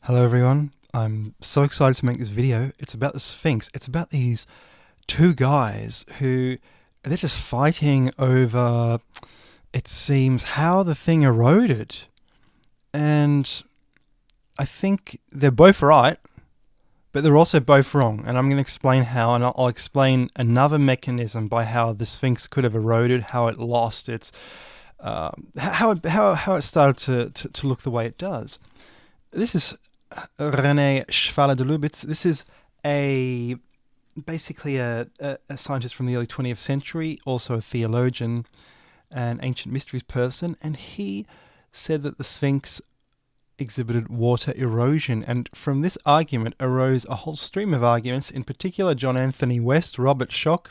Hello everyone, I'm so excited to make this video. It's about the Sphinx. It's about these two guys who, they're just fighting over, it seems, how the thing eroded. And I think they're both right, but they're also both wrong. And I'm going to explain how, and I'll explain another mechanism by how the Sphinx could have eroded, how it lost its, how it started to look the way it does. This is René Schwaller-de-Lubitz. This is basically a scientist from the early 20th century, also a theologian, an ancient mysteries person, and he said that the Sphinx exhibited water erosion, and from this argument arose a whole stream of arguments. In particular, John Anthony West, Robert Schoch,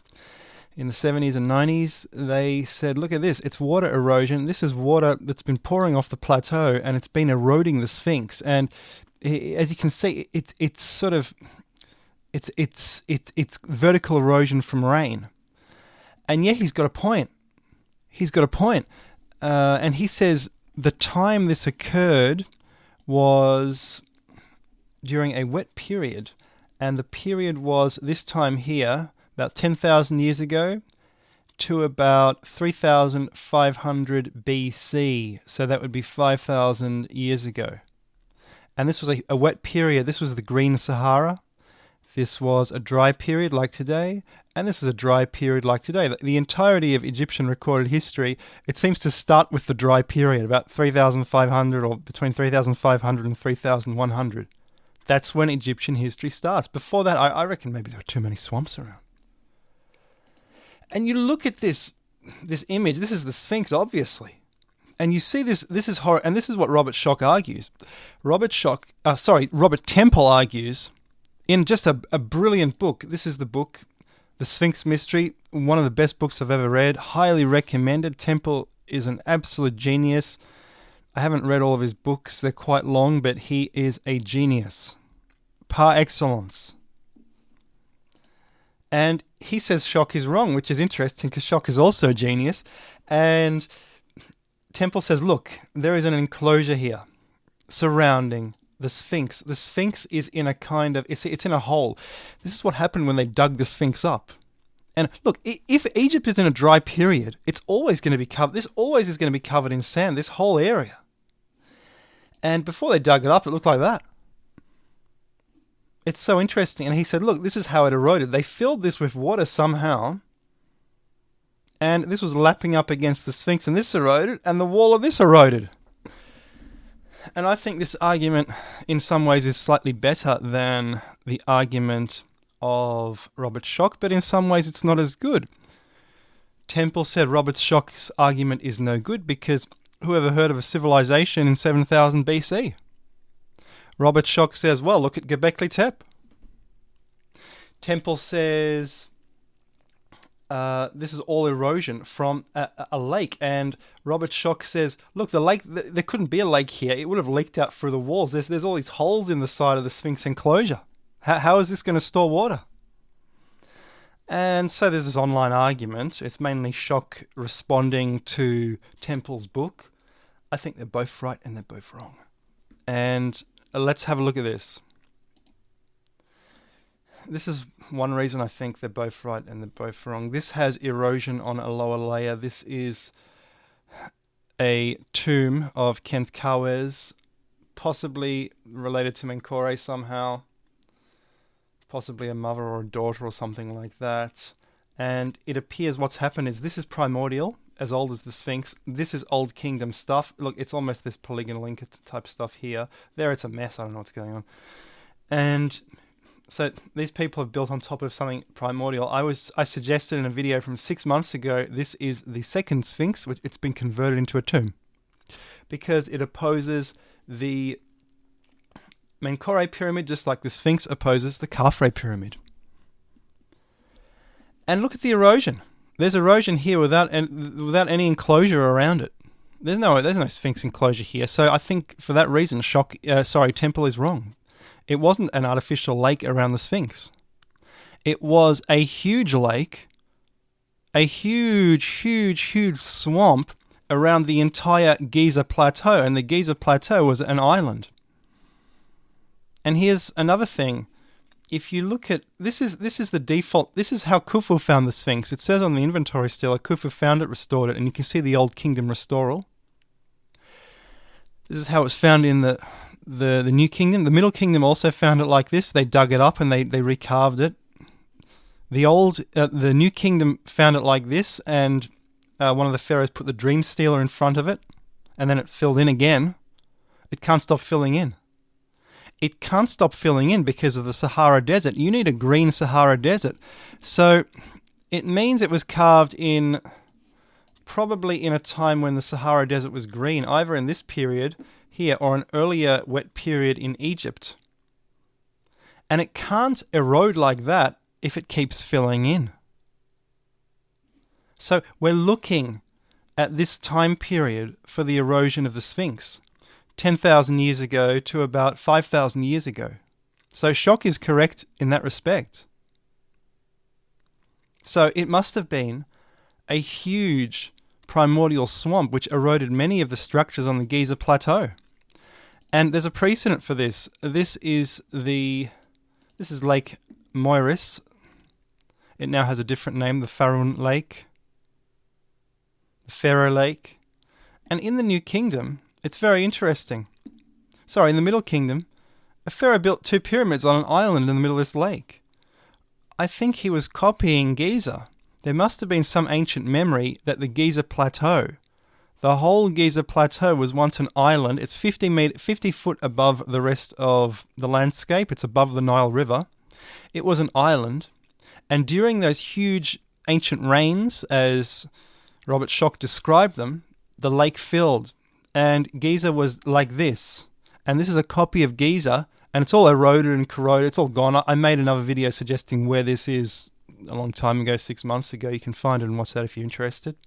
in the 70s and 90s, they said, look at this, it's water erosion. This is water that's been pouring off the plateau and it's been eroding the Sphinx. And as you can see, it's vertical erosion from rain. And yeah, he's got a point. And he says the time this occurred was during a wet period. And the period was this time here, about 10,000 years ago, to about 3,500 BC. So that would be 5,000 years ago. And this was a wet period. This was the Green Sahara. This was a dry period like today. And this is a dry period like today. The entirety of Egyptian recorded history, it seems to start with the dry period, about 3,500 or between 3,500 and 3,100. That's when Egyptian history starts. Before that, I reckon maybe there were too many swamps around. And you look at this image. This is the Sphinx, obviously. And you see this is horror, and this is what Robert Schoch argues. Robert Temple argues in just a brilliant book. This is the book, The Sphinx Mystery, one of the best books I've ever read, highly recommended. Temple is an absolute genius. I haven't read all of his books, they're quite long, but he is a genius, par excellence. And he says Schoch is wrong, which is interesting because Schoch is also a genius. And Temple says, look, there is an enclosure here surrounding the Sphinx. The Sphinx is in a kind of, it's in a hole. This is what happened when they dug the Sphinx up. And look, if Egypt is in a dry period, it's always going to be covered, this always is going to be covered in sand, this whole area. And before they dug it up, it looked like that. It's so interesting. And he said, look, this is how it eroded. They filled this with water somehow, and this was lapping up against the Sphinx, and this eroded, and the wall of this eroded. And I think this argument, in some ways, is slightly better than the argument of Robert Schoch, but in some ways it's not as good. Temple said Robert Schoch's argument is no good because whoever heard of a civilization in 7,000 BC? Robert Schoch says, well, look at Göbekli Tepe. Temple says this is all erosion from a lake. And Robert Schoch says, look, the lake, there couldn't be a lake here. It would have leaked out through the walls. There's all these holes in the side of the Sphinx Enclosure. How is this going to store water? And so there's this online argument. It's mainly Schoch responding to Temple's book. I think they're both right and they're both wrong. And let's have a look at this. This is one reason I think they're both right and they're both wrong. This has erosion on a lower layer. This is a tomb of Khentkhawes, possibly related to Menkore somehow. Possibly a mother or a daughter or something like that. And it appears what's happened is this is primordial, as old as the Sphinx. This is Old Kingdom stuff. Look, it's almost this polygonal Inca type stuff here. There it's a mess. I don't know what's going on. And so these people have built on top of something primordial. I suggested in a video from 6 months ago, this is the second Sphinx, which it's been converted into a tomb. Because it opposes the Menkore pyramid, just like the Sphinx opposes the Khafre pyramid. And look at the erosion. There's erosion here without any enclosure around it. There's no Sphinx enclosure here. So I think for that reason, Temple is wrong. It wasn't an artificial lake around the Sphinx. It was a huge lake, a huge swamp around the entire Giza plateau, and the Giza plateau was an island. And here's another thing. If you look at this is the default. This is how Khufu found the Sphinx. It says on the inventory still, Khufu found it, restored it, and you can see the Old Kingdom restoral. This is how it was found in the New Kingdom. The Middle Kingdom also found it like this. They dug it up and they recarved it. The New Kingdom found it like this, and one of the pharaohs put the dream stealer in front of it, and then it filled in again. It can't stop filling in. It can't stop filling in because of the Sahara Desert. You need a green Sahara Desert. So it means it was carved in probably in a time when the Sahara Desert was green, either in this period here or an earlier wet period in Egypt. And it can't erode like that if it keeps filling in. So we're looking at this time period for the erosion of the Sphinx. 10,000 years ago to about 5,000 years ago. So Schoch is correct in that respect. So it must have been a huge primordial swamp which eroded many of the structures on the Giza plateau. And there's a precedent for this. This is Lake Moiris. It now has a different name, the Faroon Lake, the Pharaoh Lake. And in the New Kingdom, it's very interesting. Sorry, in the Middle Kingdom, a pharaoh built 2 pyramids on an island in the middle of this lake. I think he was copying Giza. There must have been some ancient memory that the Giza Plateau, the whole Giza Plateau was once an island. It's 50 foot above the rest of the landscape. It's above the Nile River. It was an island. And during those huge ancient rains, as Robert Schoch described them, the lake filled. And Giza was like this. And this is a copy of Giza, and it's all eroded and corroded. It's all gone. I made another video suggesting where this is a long time ago, 6 months ago. You can find it and watch that if you're interested.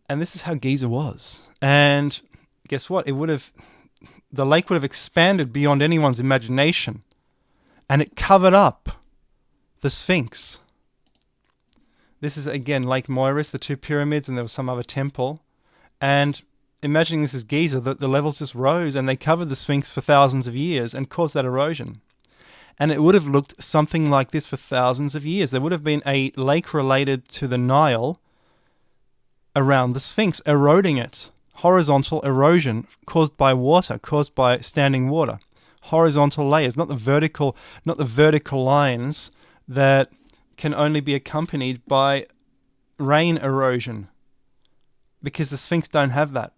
And this is how Giza was. And guess what? The lake would have expanded beyond anyone's imagination. And it covered up the Sphinx. This is, again, Lake Moiris, the 2 pyramids, and there was some other temple. And imagining this is Giza, the levels just rose and they covered the Sphinx for thousands of years and caused that erosion. And it would have looked something like this for thousands of years. There would have been a lake related to the Nile around the Sphinx, eroding it. Horizontal erosion caused by water, caused by standing water. Horizontal layers, not the vertical lines that can only be accompanied by rain erosion. Because the Sphinx don't have that.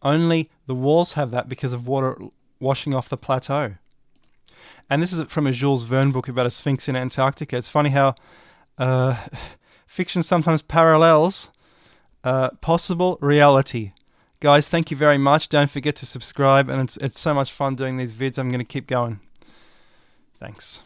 Only the walls have that because of water washing off the plateau. And this is from a Jules Verne book about a Sphinx in Antarctica. It's funny how fiction sometimes parallels possible reality. Guys, thank you very much. Don't forget to subscribe, and it's so much fun doing these vids. I'm going to keep going. Thanks.